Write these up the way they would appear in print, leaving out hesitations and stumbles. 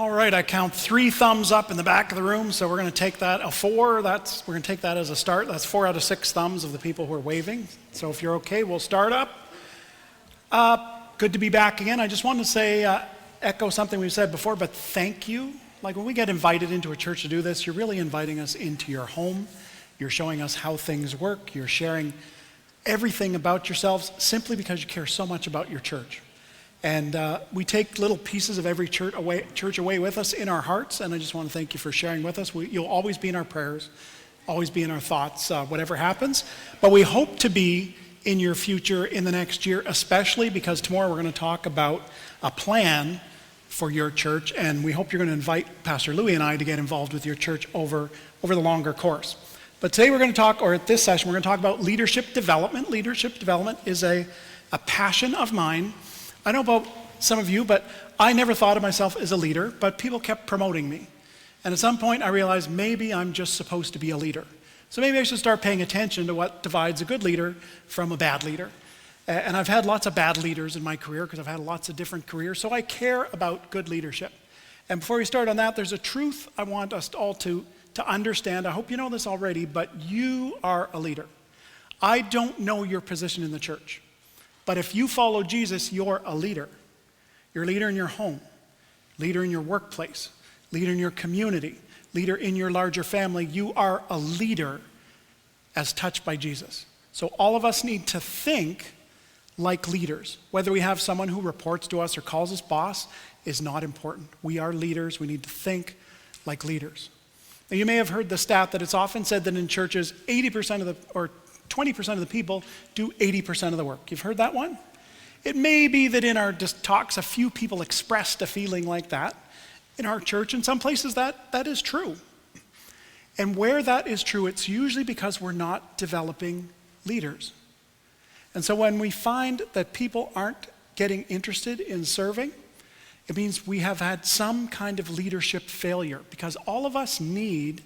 All right, I count 3 thumbs up in the back of the room, so we're going to take that, a 4, we're going to take that as a start. That's 4 out of 6 thumbs of the people who are waving. So if you're okay, we'll start up. Good to be back again. I just wanted to say, echo something we've said before, but thank you. Like when we get invited into a church to do this, you're really inviting us into your home. You're showing us how things work. You're sharing everything about yourselves simply because you care so much about your church. And we take little pieces of every church away with us in our hearts, and I just want to thank you for sharing with us. You'll always be in our prayers, always be in our thoughts, whatever happens. But we hope to be in your future in the next year, especially because tomorrow we're going to talk about a plan for your church, and we hope you're going to invite Pastor Louis and I to get involved with your church over the longer course. But today we're going to talk, or at this session, we're going to talk about leadership development. Leadership development is a passion of mine. I know about some of you, but I never thought of myself as a leader, but people kept promoting me. And at some point I realized maybe I'm just supposed to be a leader. So maybe I should start paying attention to what divides a good leader from a bad leader. And I've had lots of bad leaders in my career because I've had lots of different careers, so I care about good leadership. And before we start on that, there's a truth I want us all to understand. I hope you know this already, but you are a leader. I don't know your position in the church. But if you follow Jesus, you're a leader. You're a leader in your home, leader in your workplace, leader in your community, leader in your larger family. You are a leader as touched by Jesus. So all of us need to think like leaders. Whether we have someone who reports to us or calls us boss is not important. We are leaders. We need to think like leaders. Now, you may have heard the stat that it's often said that in churches, 20% of the people do 80% of the work. You've heard that one? It may be that in our talks, a few people expressed a feeling like that. In our church, in some places, that is true. And where that is true, it's usually because we're not developing leaders. And so when we find that people aren't getting interested in serving, it means we have had some kind of leadership failure, because all of us need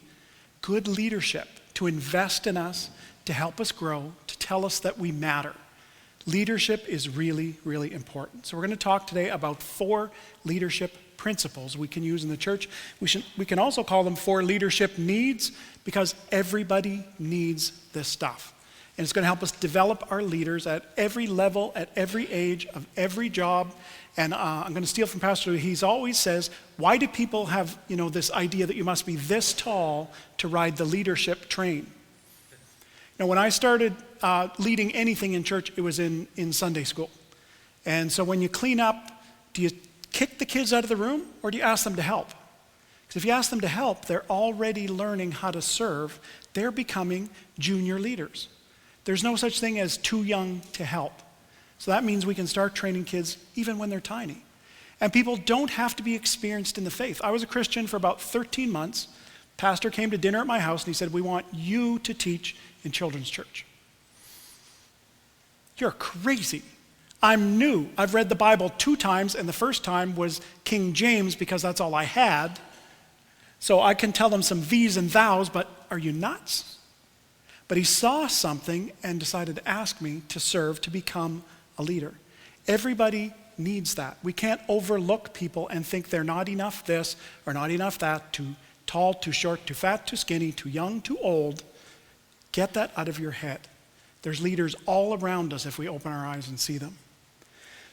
good leadership to invest in us, to help us grow, to tell us that we matter. Leadership is really, really important. So we're going to talk today about 4 leadership principles we can use in the church. We can also call them 4 leadership needs, because everybody needs this stuff. And it's going to help us develop our leaders at every level, at every age, of every job. And I'm going to steal from Pastor Louis. He always says, why do people have this idea that you must be this tall to ride the leadership train? Now, when I started leading anything in church, it was in Sunday school. And so when you clean up, do you kick the kids out of the room, or do you ask them to help? Because if you ask them to help, they're already learning how to serve. They're becoming junior leaders. There's no such thing as too young to help. So that means we can start training kids even when they're tiny. And people don't have to be experienced in the faith. I was a Christian for about 13 months. Pastor came to dinner at my house and he said, we want you to teach in children's church. You're crazy. I'm new. I've read the Bible 2 times, and the first time was King James because that's all I had. So I can tell them some these and thous, but are you nuts? But he saw something and decided to ask me to serve, to become a leader. Everybody needs that. We can't overlook people and think they're not enough this or not enough that, too tall, too short, too fat, too skinny, too young, too old. Get that out of your head. There's leaders all around us if we open our eyes and see them.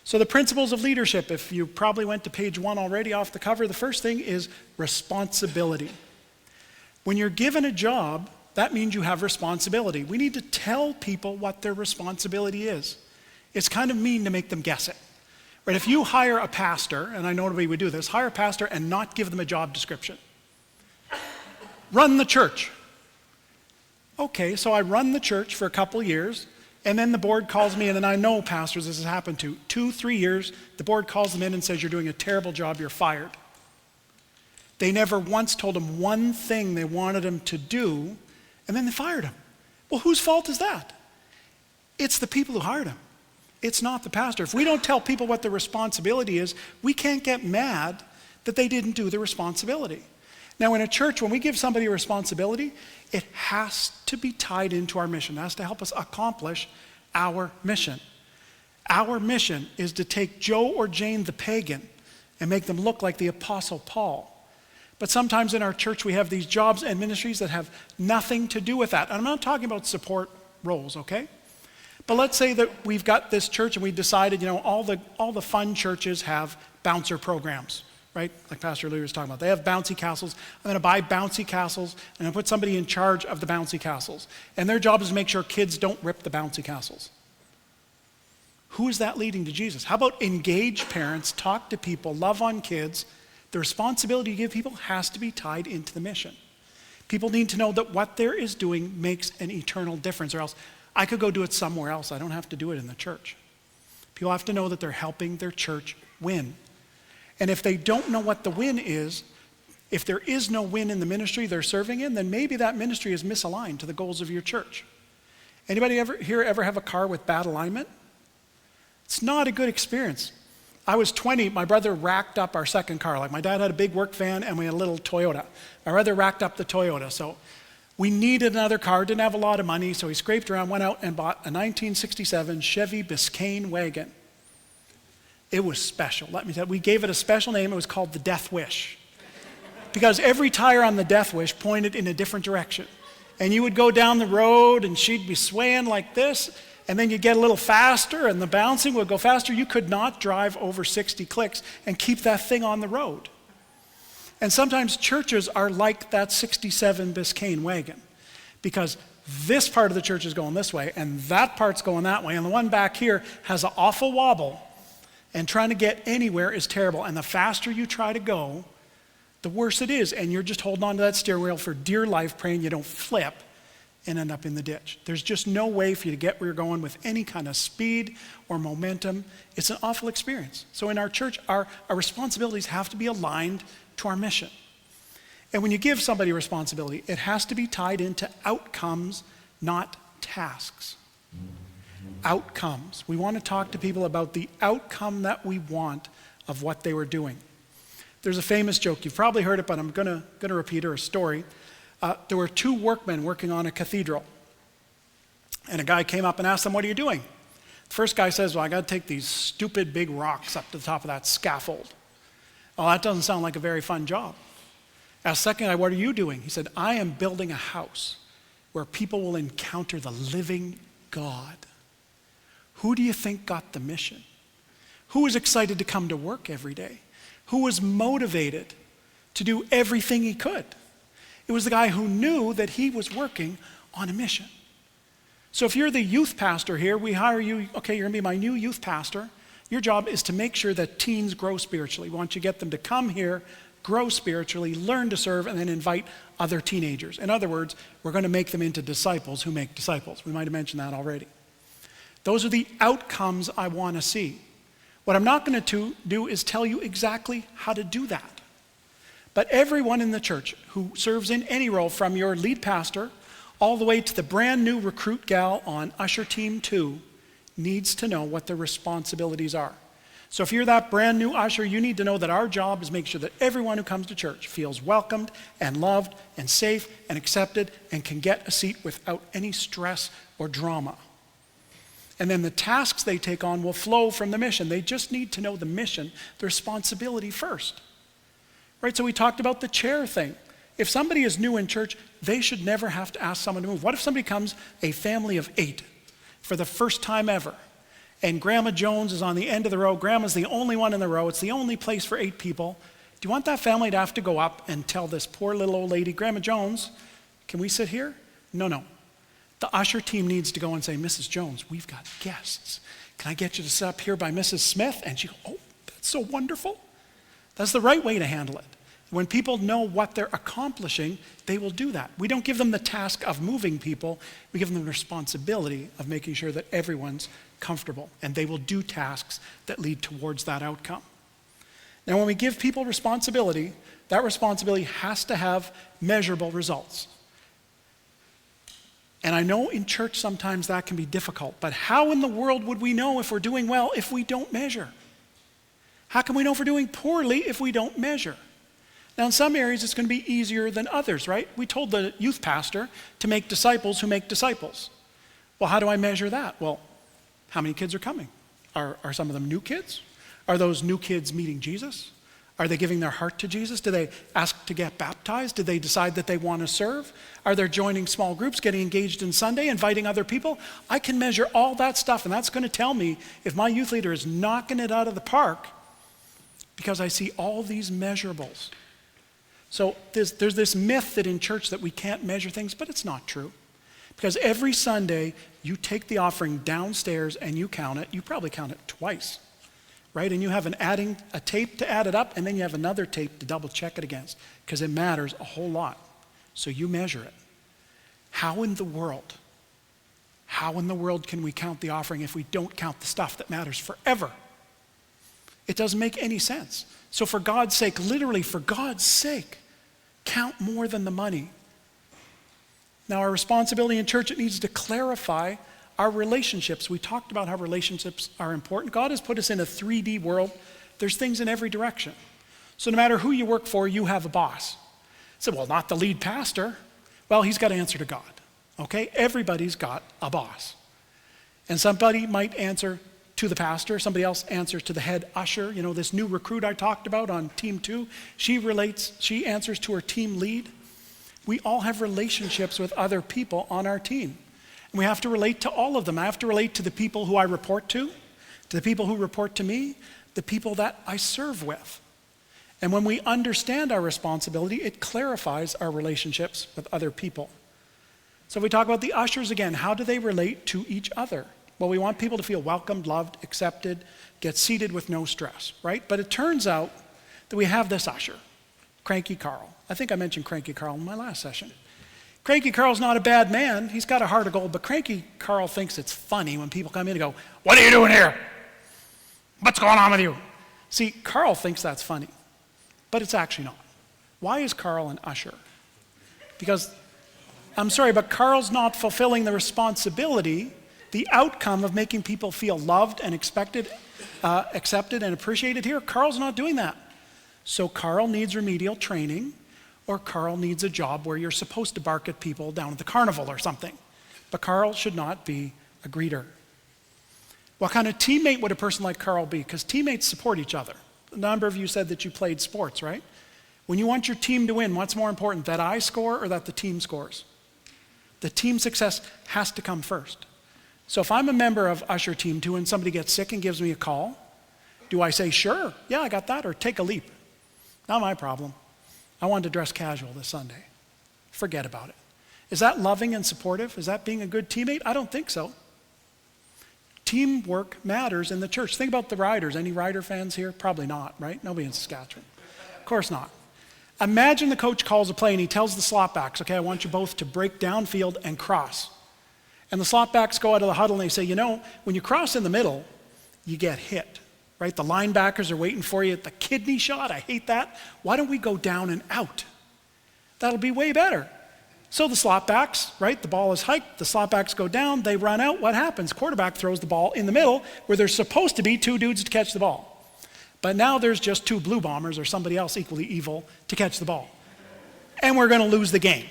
So the principles of leadership, if you probably went to page 1 already off the cover, the first thing is responsibility. When you're given a job, that means you have responsibility. We need to tell people what their responsibility is. It's kind of mean to make them guess it. Right? If you hire a pastor, and I know nobody would do this, hire a pastor and not give them a job description. Run the church. Okay, so I run the church for a couple years, and then the board calls me, and then I know pastors this has happened to. 2-3 years, the board calls them in and says, you're doing a terrible job, you're fired. They never once told him one thing they wanted him to do, and then they fired him. Well, whose fault is that? It's the people who hired him. It's not the pastor. If we don't tell people what their responsibility is, we can't get mad that they didn't do their responsibility. Now, in a church, when we give somebody a responsibility, it has to be tied into our mission. It has to help us accomplish our mission. Our mission is to take Joe or Jane the pagan and make them look like the Apostle Paul. But sometimes in our church we have these jobs and ministries that have nothing to do with that. And I'm not talking about support roles, okay? But let's say that we've got this church and we decided, all the fun churches have bouncer programs, right? Like Pastor Lee was talking about. They have bouncy castles. I'm going to buy bouncy castles and I put somebody in charge of the bouncy castles. And their job is to make sure kids don't rip the bouncy castles. Who is that leading to Jesus? How about engage parents, talk to people, love on kids? The responsibility you give people has to be tied into the mission. People need to know that what there is doing makes an eternal difference, or else I could go do it somewhere else. I don't have to do it in the church. People have to know that they're helping their church win. And if they don't know what the win is, if there is no win in the ministry they're serving in, then maybe that ministry is misaligned to the goals of your church. Anybody ever have a car with bad alignment? It's not a good experience. I was 20, my brother racked up our second car. Like my dad had a big work van and we had a little Toyota. My brother racked up the Toyota. So we needed another car, didn't have a lot of money, so he scraped around, went out and bought a 1967 Chevy Biscayne wagon. It was special, let me tell you. We gave it a special name. It was called the Death Wish. Because every tire on the Death Wish pointed in a different direction. And you would go down the road and she'd be swaying like this, and then you'd get a little faster and the bouncing would go faster. You could not drive over 60 clicks and keep that thing on the road. And sometimes churches are like that 67 Biscayne wagon, because this part of the church is going this way and that part's going that way, and the one back here has an awful wobble, and trying to get anywhere is terrible. And the faster you try to go, the worse it is, and you're just holding on to that steering wheel for dear life, praying you don't flip and end up in the ditch. There's just no way for you to get where you're going with any kind of speed or momentum. It's an awful experience. So in our church, our responsibilities have to be aligned to our mission. And when you give somebody a responsibility, it has to be tied into outcomes, not tasks. Outcomes. We want to talk to people about the outcome that we want of what they were doing. There's a famous joke. You've probably heard it, but I'm going to repeat her story. There were two workmen working on a cathedral. And a guy came up and asked them, "What are you doing?" The first guy says, "Well, I got to take these stupid big rocks up to the top of that scaffold." "Oh, that doesn't sound like a very fun job." Asked the second guy, "What are you doing?" He said, "I am building a house where people will encounter the living God." Who do you think got the mission? Who was excited to come to work every day? Who was motivated to do everything he could? It was the guy who knew that he was working on a mission. So if you're the youth pastor here, we hire you, okay, you're gonna be my new youth pastor. Your job is to make sure that teens grow spiritually. We want you to get them to come here, grow spiritually, learn to serve, and then invite other teenagers. In other words, we're gonna make them into disciples who make disciples. We might have mentioned that already. Those are the outcomes I wanna see. What I'm not going to do is tell you exactly how to do that. But everyone in the church who serves in any role, from your lead pastor all the way to the brand new recruit gal on Usher Team 2, needs to know what their responsibilities are. So if you're that brand new usher, you need to know that our job is make sure that everyone who comes to church feels welcomed and loved and safe and accepted and can get a seat without any stress or drama. And then the tasks they take on will flow from the mission. They just need to know the mission, the responsibility first. Right, so we talked about the chair thing. If somebody is new in church, they should never have to ask someone to move. What if somebody comes, a family of 8, for the first time ever, and Grandma Jones is on the end of the row, Grandma's the only one in the row, it's the only place for 8 people. Do you want that family to have to go up and tell this poor little old lady, "Grandma Jones, can we sit here?" No. The usher team needs to go and say, "Mrs. Jones, we've got guests. Can I get you to sit up here by Mrs. Smith?" And she goes, "Oh, that's so wonderful." That's the right way to handle it. When people know what they're accomplishing, they will do that. We don't give them the task of moving people. We give them the responsibility of making sure that everyone's comfortable, and they will do tasks that lead towards that outcome. Now, when we give people responsibility, that responsibility has to have measurable results. And I know in church sometimes that can be difficult, but how in the world would we know if we're doing well if we don't measure? How can we know if we're doing poorly if we don't measure? Now, in some areas, it's going to be easier than others, right? We told the youth pastor to make disciples who make disciples. Well, how do I measure that? Well, how many kids are coming? Are some of them new kids? Are those new kids meeting Jesus? Are they giving their heart to Jesus? Do they ask to get baptized? Do they decide that they want to serve? Are they joining small groups, getting engaged in Sunday, inviting other people? I can measure all that stuff, and that's going to tell me if my youth leader is knocking it out of the park because I see all these measurables. So there's this myth that in church that we can't measure things, but it's not true. Because every Sunday, you take the offering downstairs and you count it. You probably count it twice, right? And you have a tape to add it up, and then you have another tape to double check it against, because it matters a whole lot. So you measure it. How in the world can we count the offering if we don't count the stuff that matters forever? It doesn't make any sense. So for God's sake, literally for God's sake, count more than the money. Now, our responsibility in church, it needs to clarify our relationships. We talked about how relationships are important. God has put us in a 3D world. There's things in every direction. So no matter who you work for, you have a boss. So, well, not the lead pastor. Well, he's got to answer to God, okay? Everybody's got a boss. And somebody might answer to the pastor. Somebody else answers to the head usher. You know, this new recruit I talked about on team 2, she answers to her team lead. We all have relationships with other people on our team. And we have to relate to all of them. I have to relate to the people who I report to the people who report to me, the people that I serve with. And when we understand our responsibility, it clarifies our relationships with other people. So if we talk about the ushers again, how do they relate to each other? Well, we want people to feel welcomed, loved, accepted, get seated with no stress, right? But it turns out that we have this usher, Cranky Carl. I think I mentioned Cranky Carl in my last session. Cranky Carl's not a bad man. He's got a heart of gold, but Cranky Carl thinks it's funny when people come in and go, "What are you doing here? What's going on with you?" See, Carl thinks that's funny, but it's actually not. Why is Carl an usher? Because, I'm sorry, but Carl's not fulfilling the responsibility, the outcome of making people feel loved and accepted and appreciated here. Carl's not doing that. So Carl needs remedial training, or Carl needs a job where you're supposed to bark at people down at the carnival or something. But Carl should not be a greeter. What kind of teammate would a person like Carl be? Because teammates support each other. A number of you said that you played sports, right? When you want your team to win, what's more important, that I score or that the team scores? The team success has to come first. So if I'm a member of Usher Team 2 and somebody gets sick and gives me a call, do I say, "Sure, yeah, I got that," or take a leap? Not my problem. I wanted to dress casual this Sunday. Forget about it. Is that loving and supportive? Is that being a good teammate? I don't think so. Teamwork matters in the church. Think about the Riders. Any Rider fans here? Probably not, right? Nobody in Saskatchewan. Of course not. Imagine the coach calls a play and he tells the slot-backs, "Okay, I want you both to break downfield and cross." And the slot-backs go out of the huddle and they say, "You know, when you cross in the middle, you get hit. Right? The linebackers are waiting for you at the kidney shot. I hate that. Why don't we go down and out? That'll be way better." So the slot backs, right? The ball is hiked. The slot backs go down. They run out. What happens? Quarterback throws the ball in the middle where there's supposed to be 2 dudes to catch the ball. But now there's just 2 blue bombers or somebody else equally evil to catch the ball. And we're going to lose the game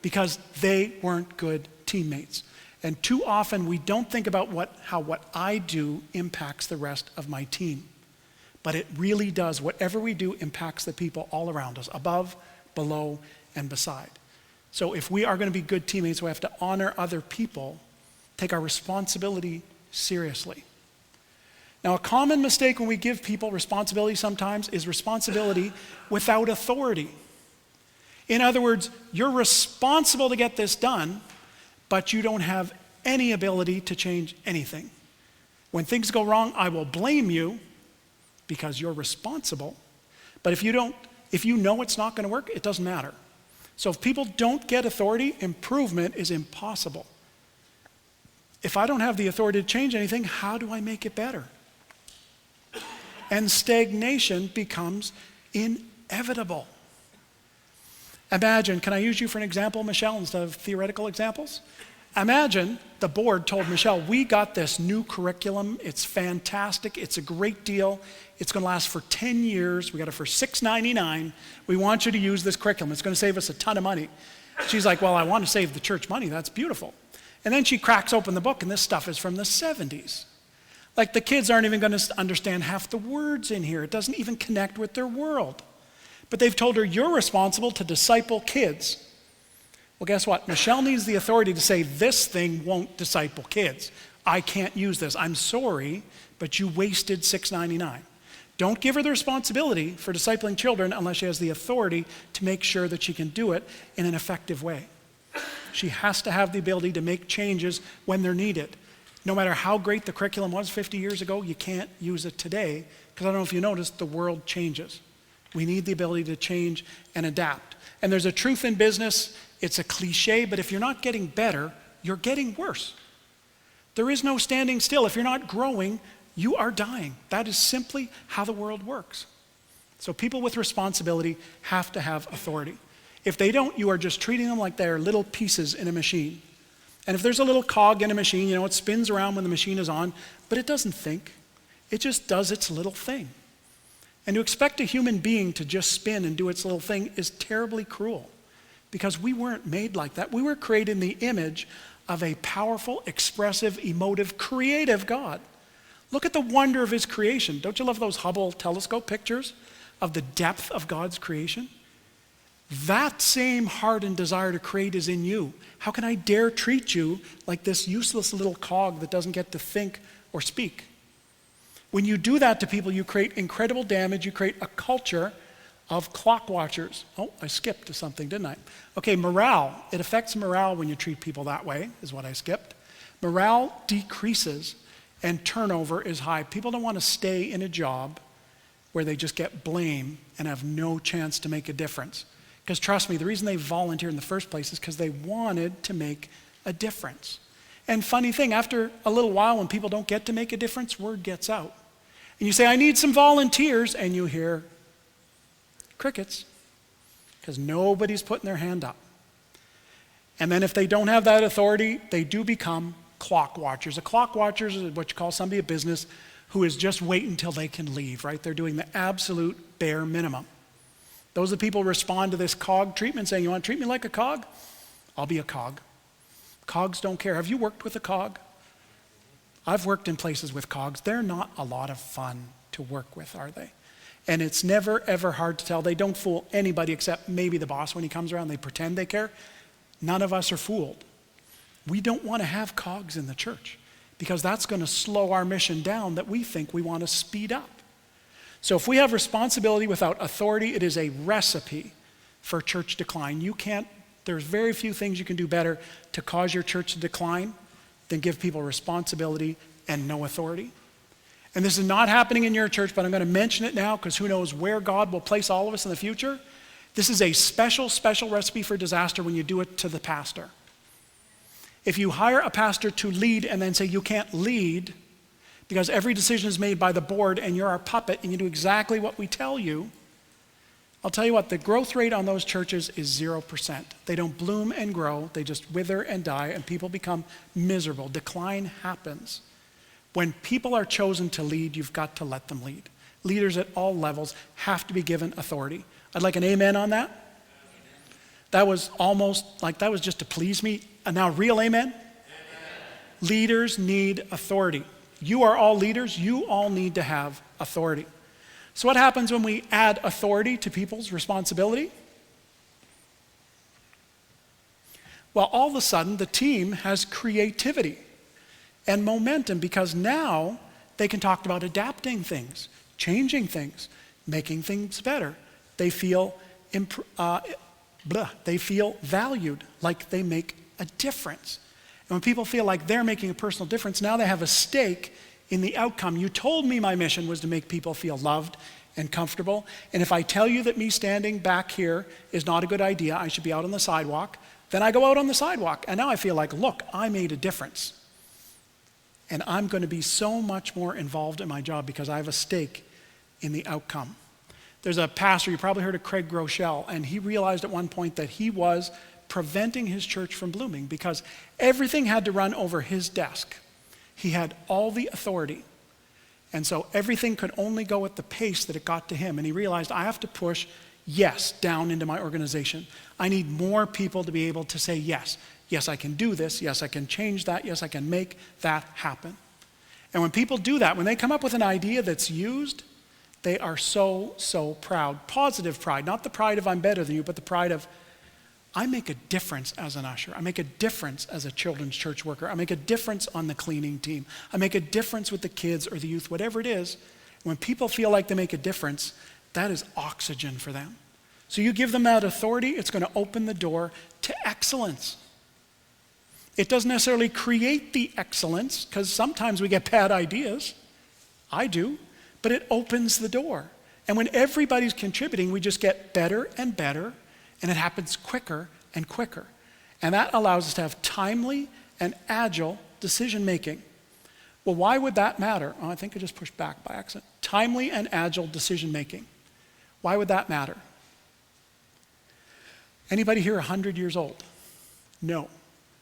because they weren't good teammates. And too often we don't think about how what I do impacts the rest of my team. But it really does. Whatever we do impacts the people all around us, above, below, and beside. So if we are going to be good teammates, we have to honor other people, take our responsibility seriously. Now, a common mistake when we give people responsibility sometimes is responsibility without authority. In other words, you're responsible to get this done, but you don't have any ability to change anything. When things go wrong, I will blame you because you're responsible. But if you know it's not going to work, it doesn't matter. So if people don't get authority, improvement is impossible. If I don't have the authority to change anything, how do I make it better? And stagnation becomes inevitable. Imagine, can I use you for an example, Michelle, instead of theoretical examples? Imagine the board told Michelle, "We got this new curriculum. It's fantastic. It's a great deal. It's going to last for 10 years. We got it for $6.99. We want you to use this curriculum. It's going to save us a ton of money." She's like, "Well, I want to save the church money. That's beautiful." And then she cracks open the book, and this stuff is from the 70s. Like the kids aren't even going to understand half the words in here. It doesn't even connect with their world. But they've told her, you're responsible to disciple kids. Well, guess what? Michelle needs the authority to say, this thing won't disciple kids. I can't use this. I'm sorry, but you wasted $6.99. Don't give her the responsibility for discipling children unless she has the authority to make sure that she can do it in an effective way. She has to have the ability to make changes when they're needed. No matter how great the curriculum was 50 years ago, you can't use it today, because I don't know if you noticed, the world changes. We need the ability to change and adapt. And there's a truth in business, it's a cliche, but if you're not getting better, you're getting worse. There is no standing still. If you're not growing, you are dying. That is simply how the world works. So people with responsibility have to have authority. If they don't, you are just treating them like they're little pieces in a machine. And if there's a little cog in a machine, it spins around when the machine is on, but it doesn't think. It just does its little thing. And to expect a human being to just spin and do its little thing is terribly cruel, because we weren't made like that. We were created in the image of a powerful, expressive, emotive, creative God. Look at the wonder of his creation. Don't you love those Hubble telescope pictures of the depth of God's creation? That same heart and desire to create is in you. How can I dare treat you like this useless little cog that doesn't get to think or speak? When you do that to people, you create incredible damage. You create a culture of clock watchers. Oh, I skipped to something, didn't I? Okay, morale. It affects morale when you treat people that way, is what I skipped. Morale decreases and turnover is high. People don't want to stay in a job where they just get blame and have no chance to make a difference. Because trust me, the reason they volunteered in the first place is because they wanted to make a difference. And funny thing, after a little while when people don't get to make a difference, word gets out. And you say, I need some volunteers, and you hear crickets, because nobody's putting their hand up. And then if they don't have that authority, they do become clock watchers. A clock watcher is what you call somebody at business who is just waiting until they can leave, right? They're doing the absolute bare minimum. Those are the people who respond to this cog treatment, saying, you want to treat me like a cog? I'll be a cog. Cogs don't care. Have you worked with a cog? I've worked in places with cogs. They're not a lot of fun to work with, are they? And it's never, ever hard to tell. They don't fool anybody except maybe the boss when he comes around. They pretend they care. None of us are fooled. We don't want to have cogs in the church because that's going to slow our mission down that we think we want to speed up. So if we have responsibility without authority, it is a recipe for church decline. There's very few things you can do better to cause your church to decline than give people responsibility and no authority. And this is not happening in your church, but I'm going to mention it now because who knows where God will place all of us in the future. This is a special, special recipe for disaster when you do it to the pastor. If you hire a pastor to lead and then say you can't lead because every decision is made by the board and you're our puppet and you do exactly what we tell you, I'll tell you what, the growth rate on those churches is 0%. They don't bloom and grow, they just wither and die, and people become miserable. Decline happens. When people are chosen to lead, you've got to let them lead. Leaders at all levels have to be given authority. I'd like an amen on that. That was almost like that was just to please me. And now real amen? Amen. Leaders need authority. You are all leaders, you all need to have authority. So what happens when we add authority to people's responsibility? Well, all of a sudden, the team has creativity and momentum because now they can talk about adapting things, changing things, making things better. They feel valued, like they make a difference. And when people feel like they're making a personal difference, now they have a stake in the outcome. You told me my mission was to make people feel loved and comfortable. And if I tell you that me standing back here is not a good idea, I should be out on the sidewalk, then I go out on the sidewalk. And now I feel like, look, I made a difference. And I'm going to be so much more involved in my job because I have a stake in the outcome. There's a pastor, you probably heard of Craig Groeschel, and he realized at one point that he was preventing his church from blooming because everything had to run over his desk. He had all the authority. And so everything could only go at the pace that it got to him. And he realized, I have to push yes down into my organization. I need more people to be able to say yes. Yes, I can do this. Yes, I can change that. Yes, I can make that happen. And when people do that, when they come up with an idea that's used, they are so, so proud. Positive pride, not the pride of I'm better than you, but the pride of I make a difference as an usher. I make a difference as a children's church worker. I make a difference on the cleaning team. I make a difference with the kids or the youth, whatever it is. When people feel like they make a difference, that is oxygen for them. So you give them that authority, it's going to open the door to excellence. It doesn't necessarily create the excellence, because sometimes we get bad ideas. I do. But it opens the door. And when everybody's contributing, we just get better and better, and it happens quicker and quicker. And that allows us to have timely and agile decision making. Well, why would that matter? Oh, I think I just pushed back by accident. Timely and agile decision making. Why would that matter? Anybody here 100 years old? No.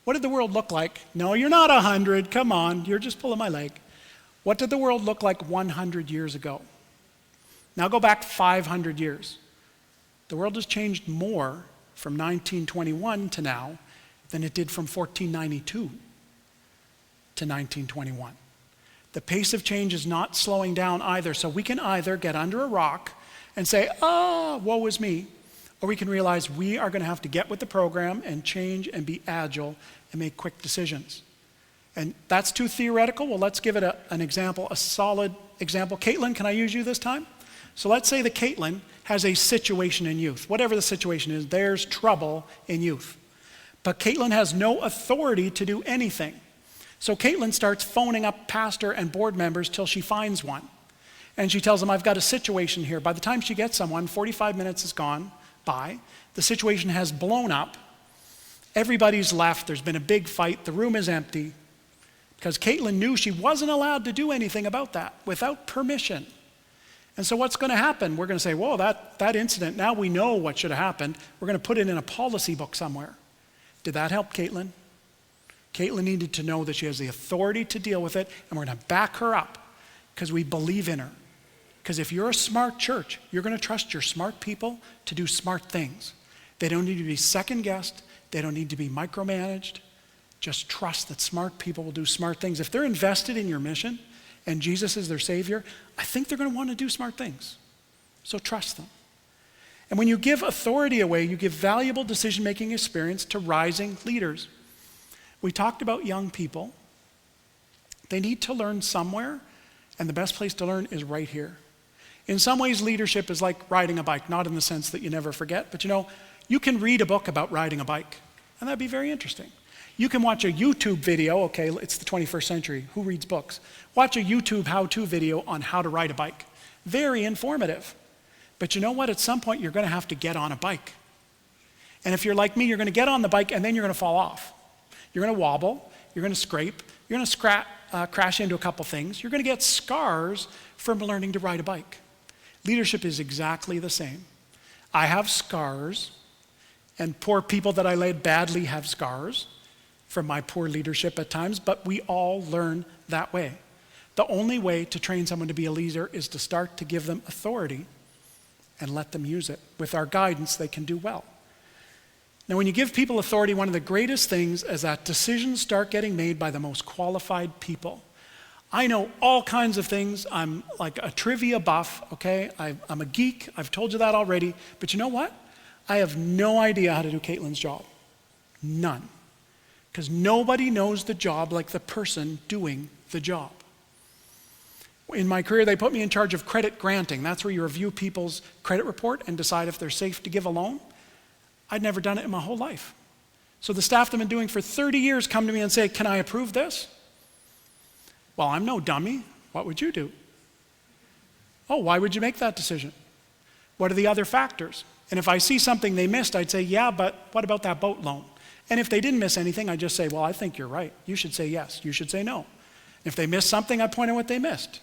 What did the world look like? No, you're not 100. Come on, you're just pulling my leg. What did the world look like 100 years ago? Now go back 500 years. The world has changed more from 1921 to now than it did from 1492 to 1921. The pace of change is not slowing down either, so we can either get under a rock and say, woe is me, or we can realize we are going to have to get with the program and change and be agile and make quick decisions. And that's too theoretical. Well, let's give it an example, a solid example. Caitlin, can I use you this time? So let's say that Caitlin has a situation in youth. Whatever the situation is, there's trouble in youth. But Caitlin has no authority to do anything. So Caitlin starts phoning up pastor and board members till she finds one. And she tells them, I've got a situation here. By the time she gets someone, 45 minutes has gone by. The situation has blown up. Everybody's left. There's been a big fight. The room is empty. Because Caitlin knew she wasn't allowed to do anything about that without permission. And so what's going to happen? We're going to say, whoa, that incident, now we know what should have happened. We're going to put it in a policy book somewhere. Did that help Caitlin? Caitlin needed to know that she has the authority to deal with it, and we're going to back her up because we believe in her. Because if you're a smart church, you're going to trust your smart people to do smart things. They don't need to be second-guessed. They don't need to be micromanaged. Just trust that smart people will do smart things. If they're invested in your mission and Jesus is their Savior, I think they're going to want to do smart things. So trust them. And when you give authority away, you give valuable decision-making experience to rising leaders. We talked about young people. They need to learn somewhere, and the best place to learn is right here. In some ways, leadership is like riding a bike, not in the sense that you never forget, but you can read a book about riding a bike, and that'd be very interesting. You can watch a YouTube video, okay, it's the 21st century, who reads books? Watch a YouTube how-to video on how to ride a bike. Very informative. But you know what? At some point, you're going to have to get on a bike. And if you're like me, you're going to get on the bike, and then you're going to fall off. You're going to wobble, you're going to scrape, you're going to crash into a couple things. You're going to get scars from learning to ride a bike. Leadership is exactly the same. I have scars, and poor people that I led badly have scars from my poor leadership at times, but we all learn that way. The only way to train someone to be a leader is to start to give them authority and let them use it. With our guidance, they can do well. Now, when you give people authority, one of the greatest things is that decisions start getting made by the most qualified people. I know all kinds of things. I'm like a trivia buff, okay? I'm a geek. I've told you that already. But you know what? I have no idea how to do Caitlin's job. None. Because nobody knows the job like the person doing the job. In my career, they put me in charge of credit granting. That's where you review people's credit report and decide if they're safe to give a loan. I'd never done it in my whole life. So the staff that I've been doing for 30 years come to me and say, can I approve this? Well, I'm no dummy. What would you do? Oh, why would you make that decision? What are the other factors? And if I see something they missed, I'd say, yeah, but what about that boat loan? And if they didn't miss anything, I'd just say, well, I think you're right. You should say yes. You should say no. If they missed something, I'd point out what they missed.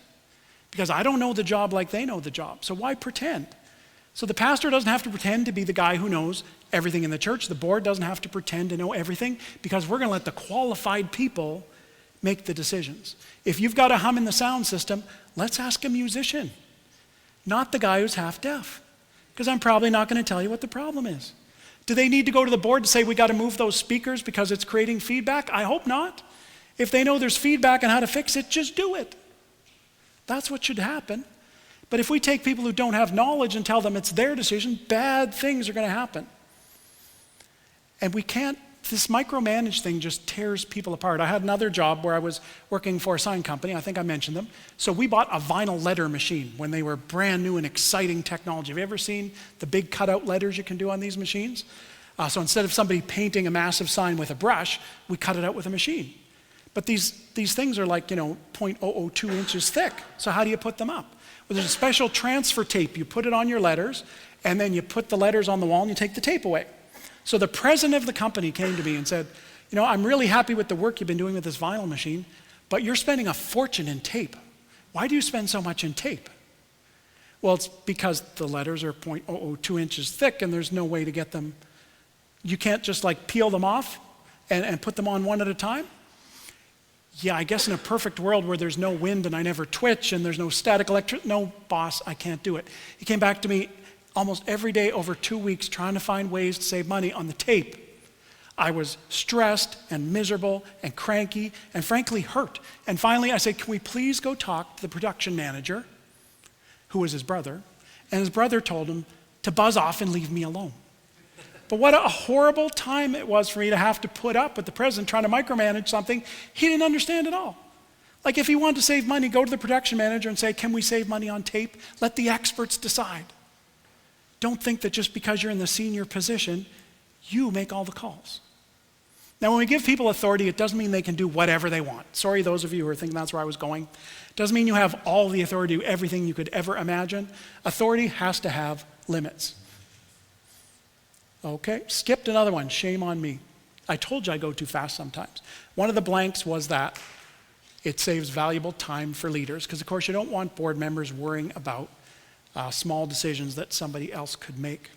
Because I don't know the job like they know the job. So why pretend? So the pastor doesn't have to pretend to be the guy who knows everything in the church. The board doesn't have to pretend to know everything, because we're going to let the qualified people make the decisions. If you've got a hum in the sound system, let's ask a musician, not the guy who's half deaf, because I'm probably not going to tell you what the problem is. Do they need to go to the board to say we got to move those speakers because it's creating feedback? I hope not. If they know there's feedback on how to fix it, just do it. That's what should happen. But if we take people who don't have knowledge and tell them it's their decision, bad things are going to happen. And we can't, this micromanage thing just tears people apart. I had another job where I was working for a sign company. I think I mentioned them. So we bought a vinyl letter machine when they were brand new and exciting technology. Have you ever seen the big cutout letters you can do on these machines? So instead of somebody painting a massive sign with a brush, we cut it out with a machine. But these things are like, 0.002 inches thick. So how do you put them up? Well, there's a special transfer tape. You put it on your letters, and then you put the letters on the wall, and you take the tape away. So the president of the company came to me and said, I'm really happy with the work you've been doing with this vinyl machine, but you're spending a fortune in tape. Why do you spend so much in tape? Well, it's because the letters are 0.002 inches thick, and there's no way to get them. You can't just peel them off and put them on one at a time? Yeah, I guess in a perfect world where there's no wind and I never twitch and there's no static electricity, no, boss, I can't do it. He came back to me almost every day over 2 weeks trying to find ways to save money on the tape. I was stressed and miserable and cranky and frankly hurt. And finally I said, can we please go talk to the production manager, who was his brother, and his brother told him to buzz off and leave me alone. But what a horrible time it was for me to have to put up with the president trying to micromanage something he didn't understand at all. Like if he wanted to save money, go to the production manager and say, can we save money on tape? Let the experts decide. Don't think that just because you're in the senior position, you make all the calls. Now, when we give people authority, it doesn't mean they can do whatever they want. Sorry, those of you who are thinking that's where I was going. It doesn't mean you have all the authority to do everything you could ever imagine. Authority has to have limits. Okay, skipped another one, shame on me. I told you I go too fast sometimes. One of the blanks was that it saves valuable time for leaders, because of course you don't want board members worrying about small decisions that somebody else could make.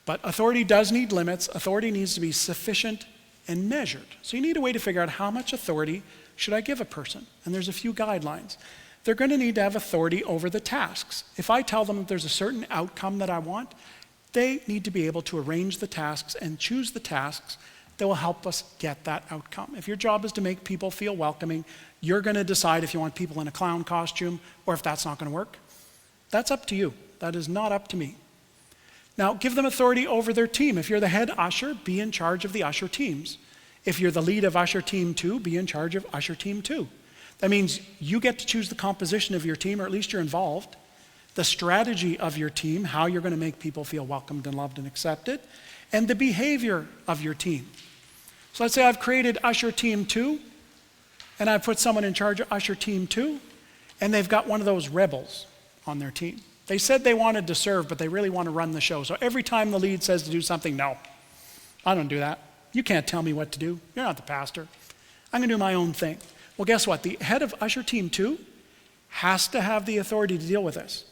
But authority does need limits. Authority needs to be sufficient and measured. So you need a way to figure out how much authority should I give a person. And there's a few guidelines. They're going to need to have authority over the tasks. If I tell them that there's a certain outcome that I want, they need to be able to arrange the tasks and choose the tasks that will help us get that outcome. If your job is to make people feel welcoming, you're going to decide if you want people in a clown costume or if that's not going to work. That's up to you. That is not up to me. Now, give them authority over their team. If you're the head usher, be in charge of the usher teams. If you're the lead of usher team 2, be in charge of usher team 2. That means you get to choose the composition of your team, or at least you're involved. The strategy of your team, how you're going to make people feel welcomed and loved and accepted, and the behavior of your team. So let's say I've created usher team 2, and I've put someone in charge of usher team 2, and they've got one of those rebels on their team. They said they wanted to serve, but they really want to run the show. So every time the lead says to do something, no, I don't do that. You can't tell me what to do. You're not the pastor. I'm going to do my own thing. Well, guess what? The head of usher team 2 has to have the authority to deal with this.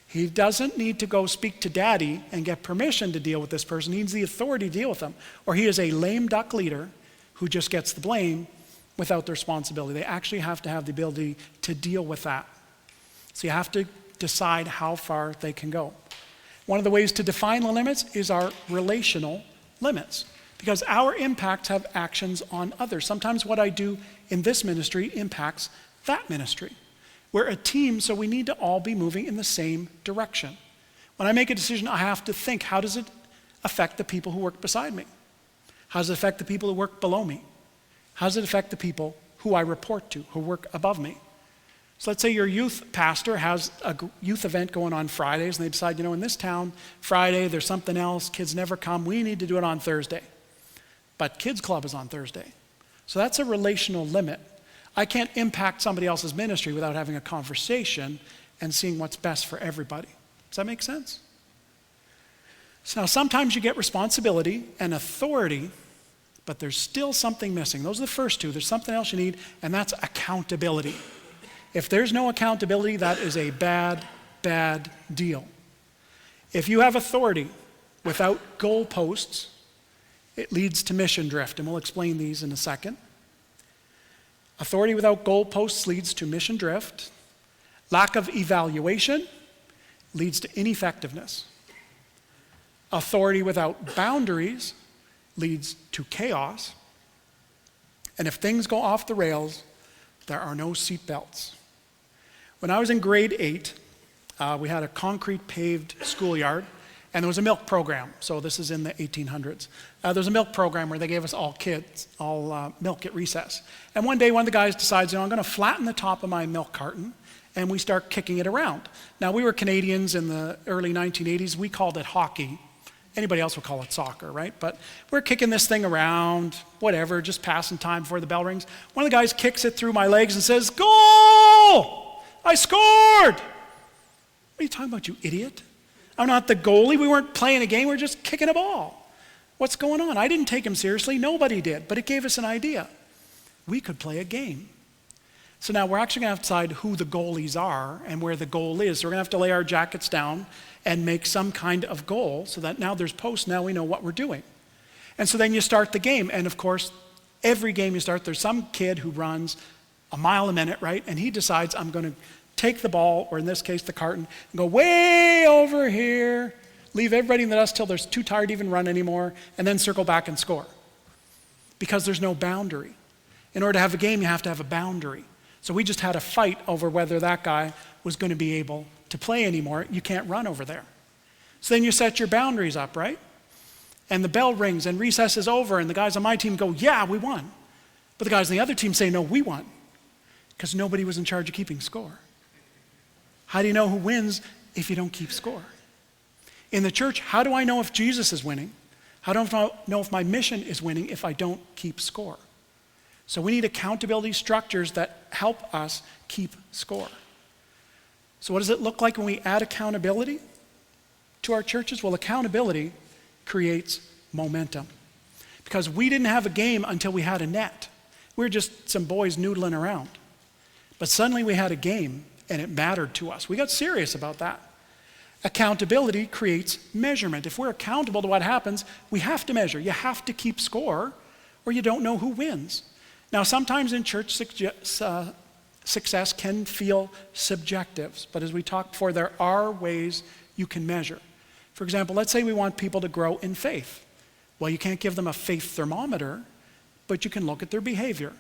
He doesn't need to go speak to daddy and get permission to deal with this person. He needs the authority to deal with them. Or he is a lame duck leader who just gets the blame without the responsibility. They actually have to have the ability to deal with that. So you have to decide how far they can go. One of the ways to define the limits is our relational limits, because our impacts have actions on others. Sometimes what I do in this ministry impacts that ministry. We're a team, so we need to all be moving in the same direction. When I make a decision, I have to think, how does it affect the people who work beside me? How does it affect the people who work below me? How does it affect the people who I report to, who work above me? So let's say your youth pastor has a youth event going on Fridays, and they decide, in this town, Friday, there's something else, kids never come, we need to do it on Thursday. But kids club is on Thursday. So that's a relational limit. I can't impact somebody else's ministry without having a conversation and seeing what's best for everybody. Does that make sense? So now sometimes you get responsibility and authority, but there's still something missing. Those are the first two. There's something else you need, and that's accountability. If there's no accountability, that is a bad, bad deal. If you have authority without goalposts, it leads to mission drift, and we'll explain these in a second. Authority without goalposts leads to mission drift. Lack of evaluation leads to ineffectiveness. Authority without boundaries leads to chaos. And if things go off the rails, there are no seat belts. When I was in grade 8, we had a concrete paved schoolyard, and there was a milk program. So this is in the 1800s. There was a milk program where they gave us all milk at recess. And one day, one of the guys decides, I'm going to flatten the top of my milk carton, and we start kicking it around. Now, we were Canadians in the early 1980s. We called it hockey. Anybody else would call it soccer, right? But we're kicking this thing around, whatever, just passing time before the bell rings. One of the guys kicks it through my legs and says, "Goal! I scored!" What are you talking about, you idiot? I'm not the goalie. We weren't playing a game. We were just kicking a ball. What's going on? I didn't take him seriously. Nobody did. But it gave us an idea. We could play a game. So now we're actually going to have to decide who the goalies are and where the goal is. So we're going to have to lay our jackets down and make some kind of goal so that now there's posts. Now we know what we're doing. And so then you start the game. And of course, every game you start, there's some kid who runs a mile a minute, right? And he decides, I'm going to take the ball, or in this case, the carton, and go way over here, leave everybody in the dust till they're too tired to even run anymore, and then circle back and score. Because there's no boundary. In order to have a game, you have to have a boundary. So we just had a fight over whether that guy was going to be able to play anymore. You can't run over there. So then you set your boundaries up, right? And the bell rings and recess is over, and the guys on my team go, "Yeah, we won." But the guys on the other team say, "No, we won." Because nobody was in charge of keeping score. How do you know who wins if you don't keep score? In the church, how do I know if Jesus is winning? How do I know if my mission is winning if I don't keep score? So we need accountability structures that help us keep score. So what does it look like when we add accountability to our churches? Well, accountability creates momentum. Because we didn't have a game until we had a net. We were just some boys noodling around. But suddenly we had a game, and it mattered to us. We got serious about that. Accountability creates measurement. If we're accountable to what happens, we have to measure. You have to keep score, or you don't know who wins. Now, sometimes in church, success can feel subjective, but as we talked before, there are ways you can measure. For example, let's say we want people to grow in faith. Well, you can't give them a faith thermometer, but you can look at their behavior.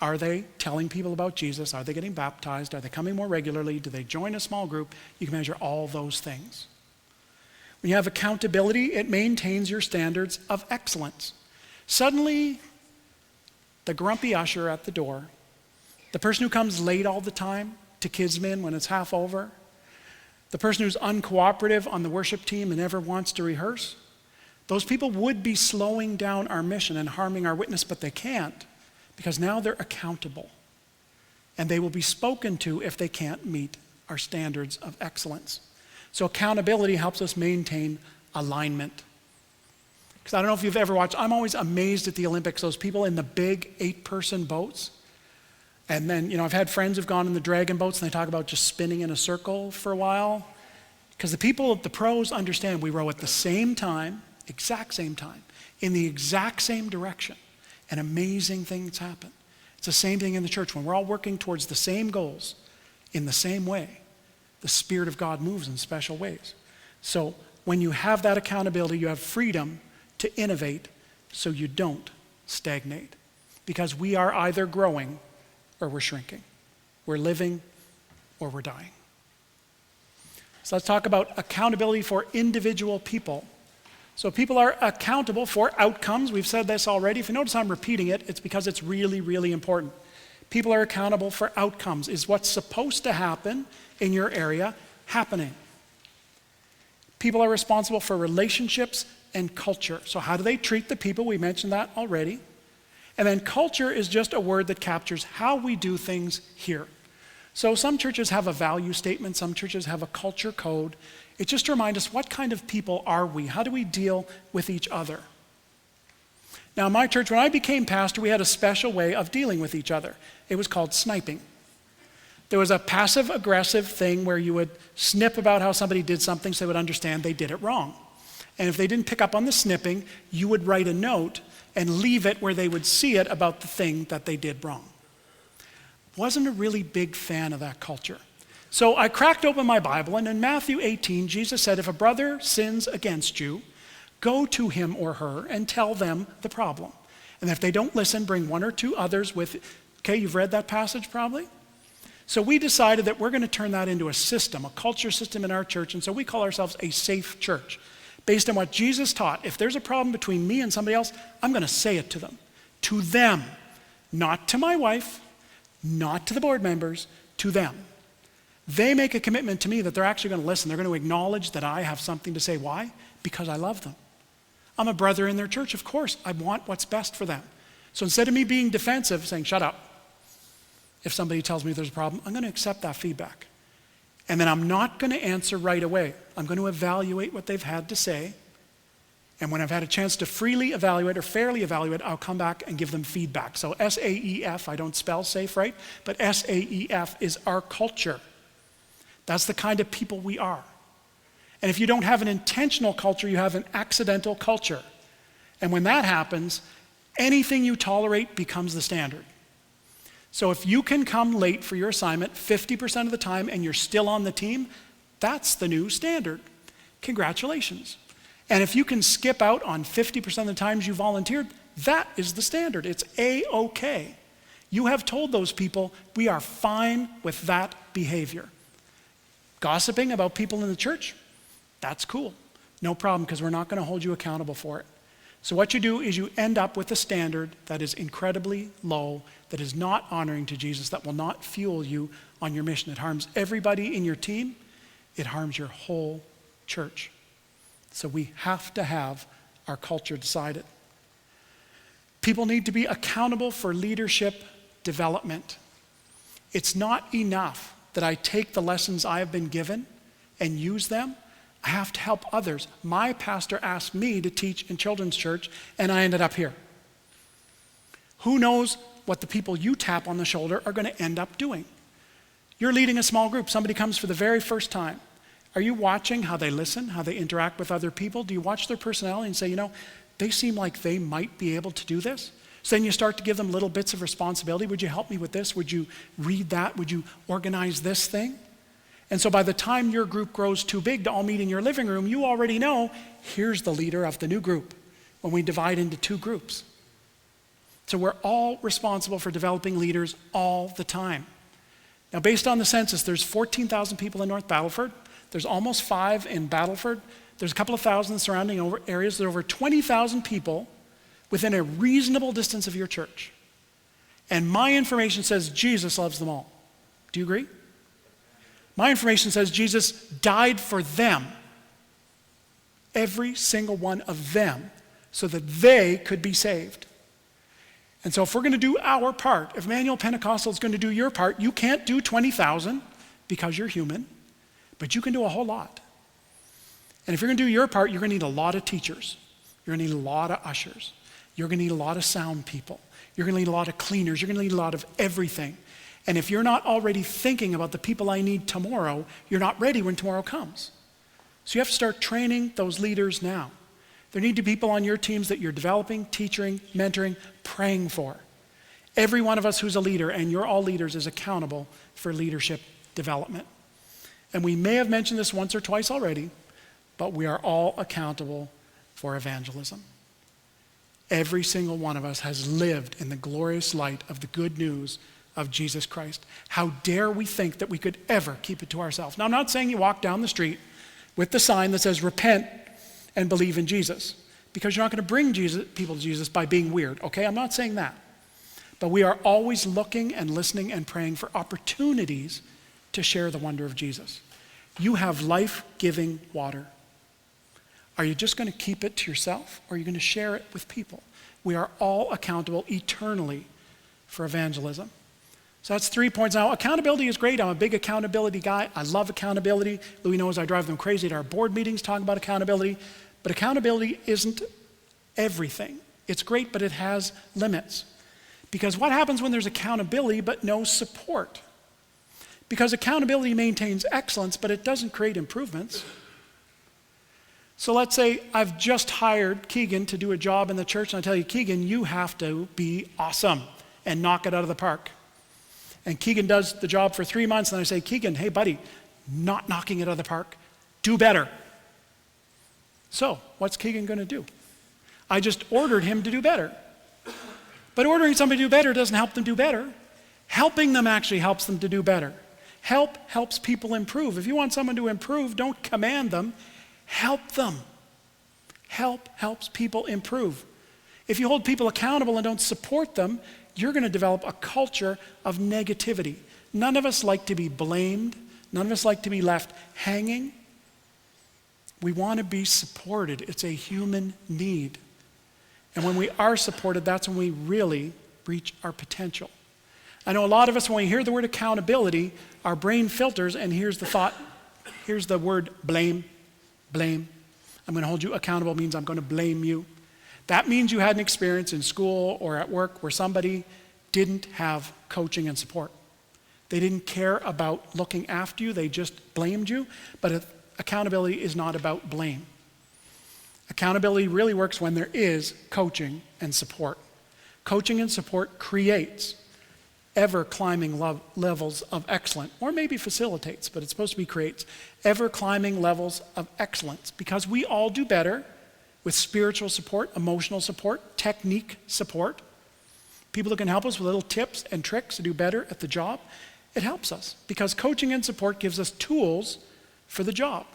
Are they telling people about Jesus? Are they getting baptized? Are they coming more regularly? Do they join a small group? You can measure all those things. When you have accountability, it maintains your standards of excellence. Suddenly, the grumpy usher at the door, the person who comes late all the time to Kidsmin when it's half over, the person who's uncooperative on the worship team and never wants to rehearse, those people would be slowing down our mission and harming our witness, but they can't because now they're accountable. And they will be spoken to if they can't meet our standards of excellence. So accountability helps us maintain alignment. Because I don't know if you've ever watched, I'm always amazed at the Olympics, those people in the big 8-person boats. And then, I've had friends who've gone in the dragon boats and they talk about just spinning in a circle for a while. Because the pros understand we row at the same time, exact same time, in the exact same direction. And amazing things happen. It's the same thing in the church. When we're all working towards the same goals in the same way, the Spirit of God moves in special ways. So when you have that accountability, you have freedom to innovate so you don't stagnate. Because we are either growing or we're shrinking. We're living or we're dying. So let's talk about accountability for individual people. So people are accountable for outcomes. We've said this already. If you notice I'm repeating it, it's because it's really, really important. People are accountable for outcomes. Is what's supposed to happen in your area happening? People are responsible for relationships and culture. So how do they treat the people? We mentioned that already. And then culture is just a word that captures how we do things here. So some churches have a value statement, some churches have a culture code. It's just to remind us, what kind of people are we? How do we deal with each other? Now, in my church, when I became pastor, we had a special way of dealing with each other. It was called sniping. There was a passive-aggressive thing where you would snip about how somebody did something so they would understand they did it wrong. And if they didn't pick up on the snipping, you would write a note and leave it where they would see it about the thing that they did wrong. Wasn't a really big fan of that culture. So I cracked open my Bible, and in Matthew 18, Jesus said, if a brother sins against you, go to him or her and tell them the problem. And if they don't listen, bring one or two others with. Okay, you've read that passage probably? So we decided that we're going to turn that into a system, a culture system in our church, and so we call ourselves a safe church. Based on what Jesus taught, if there's a problem between me and somebody else, I'm going to say it to them. To them. Not to my wife, not to the board members, to them. They make a commitment to me that they're actually going to listen. They're going to acknowledge that I have something to say. Why? Because I love them. I'm a brother in their church, of course. I want what's best for them. So instead of me being defensive, saying, shut up, if somebody tells me there's a problem, I'm going to accept that feedback. And then I'm not going to answer right away. I'm going to evaluate what they've had to say. And when I've had a chance to freely evaluate or fairly evaluate, I'll come back and give them feedback. So SAEF, I don't spell safe right, but SAEF is our culture. That's the kind of people we are. And if you don't have an intentional culture, you have an accidental culture. And when that happens, anything you tolerate becomes the standard. So if you can come late for your assignment 50% of the time and you're still on the team, that's the new standard. Congratulations. And if you can skip out on 50% of the times you volunteered, that is the standard. It's A-OK. You have told those people, we are fine with that behavior. Gossiping about people in the church, that's cool. No problem, because we're not going to hold you accountable for it. So what you do is you end up with a standard that is incredibly low, that is not honoring to Jesus, that will not fuel you on your mission. It harms everybody in your team. It harms your whole church. So we have to have our culture decided. People need to be accountable for leadership development. It's not enough that I take the lessons I have been given and use them. I have to help others. My pastor asked me to teach in children's church, and I ended up here. Who knows what the people you tap on the shoulder are going to end up doing? You're leading a small group. Somebody comes for the very first time. Are you watching how they listen, how they interact with other people? Do you watch their personality and say, they seem like they might be able to do this? So then you start to give them little bits of responsibility. Would you help me with this? Would you read that? Would you organize this thing? And so by the time your group grows too big to all meet in your living room, you already know, here's the leader of the new group when we divide into two groups. So we're all responsible for developing leaders all the time. Now, based on the census, there's 14,000 people in North Battleford. There's almost 5 in Battleford. There's a couple of thousand surrounding areas. There are over 20,000 people within a reasonable distance of your church. And my information says Jesus loves them all. Do you agree? My information says Jesus died for them, every single one of them, so that they could be saved. And so if we're going to do our part, if Emmanuel Pentecostal is going to do your part, you can't do 20,000 because you're human, but you can do a whole lot. And if you're going to do your part, you're going to need a lot of teachers. You're going to need a lot of ushers. You're going to need a lot of sound people. You're going to need a lot of cleaners. You're going to need a lot of everything. And if you're not already thinking about the people I need tomorrow, you're not ready when tomorrow comes. So you have to start training those leaders now. There need to be people on your teams that you're developing, teaching, mentoring, praying for. Every one of us who's a leader, and you're all leaders, is accountable for leadership development. And we may have mentioned this once or twice already, but we are all accountable for evangelism. Every single one of us has lived in the glorious light of the good news of Jesus Christ. How dare we think that we could ever keep it to ourselves? Now, I'm not saying you walk down the street with the sign that says repent and believe in Jesus, because you're not going to bring people to Jesus by being weird, okay? I'm not saying that. But we are always looking and listening and praying for opportunities to share the wonder of Jesus. You have life-giving water. Are you just going to keep it to yourself, or are you going to share it with people? We are all accountable eternally for evangelism. So that's 3 points. Now, accountability is great. I'm a big accountability guy. I love accountability. Louis knows I drive them crazy at our board meetings talking about accountability. But accountability isn't everything. It's great, but it has limits. Because what happens when there's accountability but no support? Because accountability maintains excellence, but it doesn't create improvements. So let's say I've just hired Keegan to do a job in the church, and I tell you, Keegan, you have to be awesome and knock it out of the park. And Keegan does the job for 3 months, and I say, Keegan, hey buddy, not knocking it out of the park, do better. So, what's Keegan going to do? I just ordered him to do better. But ordering somebody to do better doesn't help them do better. Helping them actually helps them to do better. Help helps people improve. If you want someone to improve, don't command them, help them. Help helps people improve. If you hold people accountable and don't support them, you're going to develop a culture of negativity. None of us like to be blamed. None of us like to be left hanging. We want to be supported. It's a human need. And when we are supported, that's when we really reach our potential. I know a lot of us, when we hear the word accountability, our brain filters, and here's the thought, here's the word blame. Blame. I'm going to hold you accountable means I'm going to blame you. That means you had an experience in school or at work where somebody didn't have coaching and support. They didn't care about looking after you, they just blamed you. But accountability is not about blame. Accountability really works when there is coaching and support. Coaching and support creates ever-climbing levels of excellence, or maybe facilitates, but it's supposed to be creates ever-climbing levels of excellence, because we all do better with spiritual support, emotional support, technique support. People who can help us with little tips and tricks to do better at the job. It helps us because coaching and support gives us tools for the job.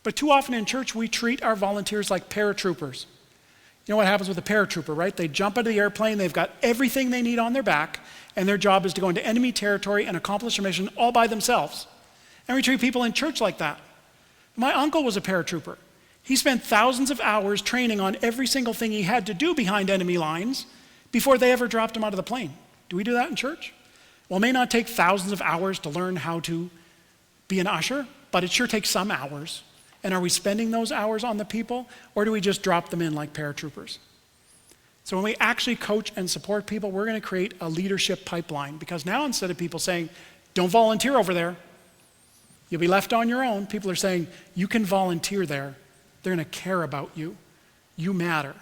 But too often in church, we treat our volunteers like paratroopers. You know what happens with a paratrooper, right? They jump out of the airplane, they've got everything they need on their back, and their job is to go into enemy territory and accomplish a mission all by themselves. And we treat people in church like that. My uncle was a paratrooper. He spent thousands of hours training on every single thing he had to do behind enemy lines before they ever dropped him out of the plane. Do we do that in church? Well, it may not take thousands of hours to learn how to be an usher, but it sure takes some hours. And are we spending those hours on the people, or do we just drop them in like paratroopers? So when we actually coach and support people, we're going to create a leadership pipeline, because now instead of people saying, don't volunteer over there, you'll be left on your own, people are saying, you can volunteer there. They're going to care about you. You matter.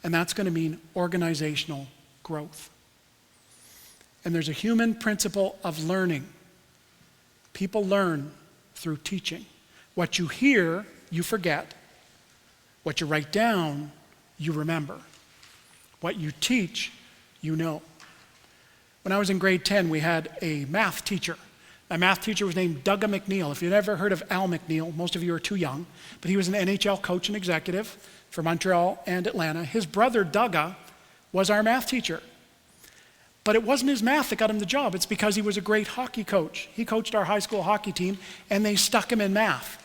And that's going to mean organizational growth. And there's a human principle of learning. People learn through teaching. What you hear, you forget. What you write down, you remember. What you teach, you know. When I was in grade 10, we had a math teacher. My math teacher was named Doug McNeil. If you've ever heard of Al McNeil, most of you are too young, but he was an NHL coach and executive for Montreal and Atlanta. His brother, Doug, was our math teacher. But it wasn't his math that got him the job. It's because he was a great hockey coach. He coached our high school hockey team, and they stuck him in math.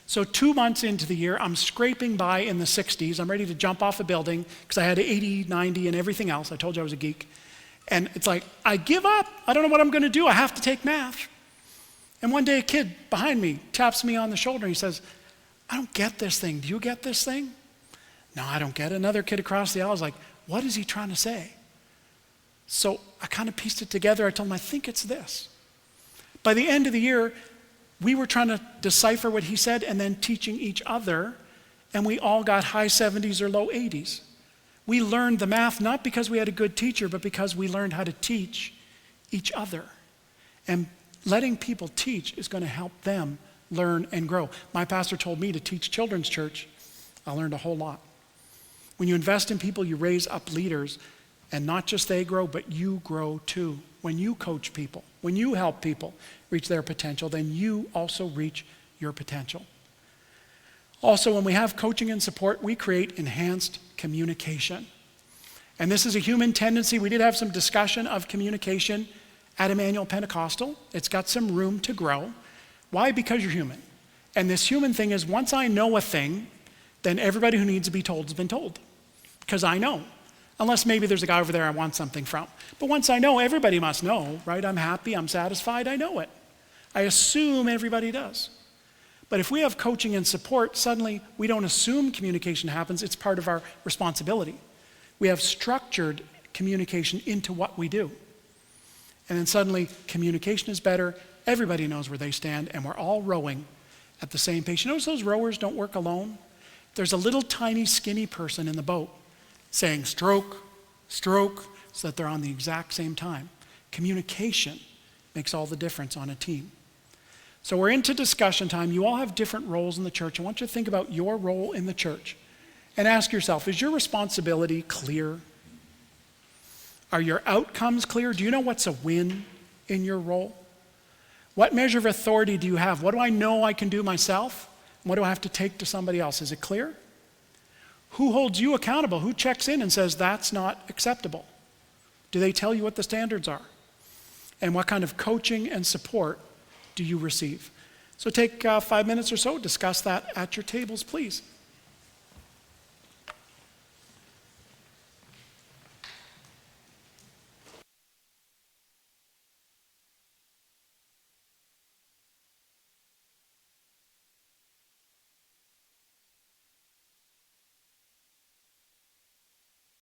So 2 months into the year, I'm scraping by in the 60s. I'm ready to jump off a building because I had 80, 90, and everything else. I told you I was a geek. And it's like, I give up. I don't know what I'm going to do. I have to take math. And one day a kid behind me taps me on the shoulder and he says, I don't get this thing. Do you get this thing? No, I don't get it. Another kid across the aisle is like, what is he trying to say? So I kind of pieced it together. I told him, I think it's this. By the end of the year, we were trying to decipher what he said and then teaching each other, and we all got high 70s or low 80s. We learned the math not because we had a good teacher, but because we learned how to teach each other. And letting people teach is going to help them learn and grow. My pastor told me to teach children's church. I learned a whole lot. When you invest in people, you raise up leaders, and not just they grow, but you grow too. When you coach people, when you help people reach their potential, then you also reach your potential. Also, when we have coaching and support, we create enhanced communication. And this is a human tendency. We did have some discussion of communication at Emmanuel Pentecostal. It's got some room to grow. Why? Because you're human. And this human thing is, once I know a thing, then everybody who needs to be told has been told. Because I know. Unless maybe there's a guy over there I want something from. But once I know, everybody must know, right? I'm happy, I'm satisfied, I know it. I assume everybody does. But if we have coaching and support, suddenly we don't assume communication happens, it's part of our responsibility. We have structured communication into what we do. And then suddenly communication is better, everybody knows where they stand, and we're all rowing at the same pace. You notice those rowers don't work alone? There's a little tiny skinny person in the boat saying stroke, stroke, so that they're on the exact same time. Communication makes all the difference on a team. So we're into discussion time. You all have different roles in the church. I want you to think about your role in the church and ask yourself, is your responsibility clear? Are your outcomes clear? Do you know what's a win in your role? What measure of authority do you have? What do I know I can do myself? What do I have to take to somebody else? Is it clear? Who holds you accountable? Who checks in and says that's not acceptable? Do they tell you what the standards are? And what kind of coaching and support do you receive? So take 5 minutes or so, discuss that at your tables, please.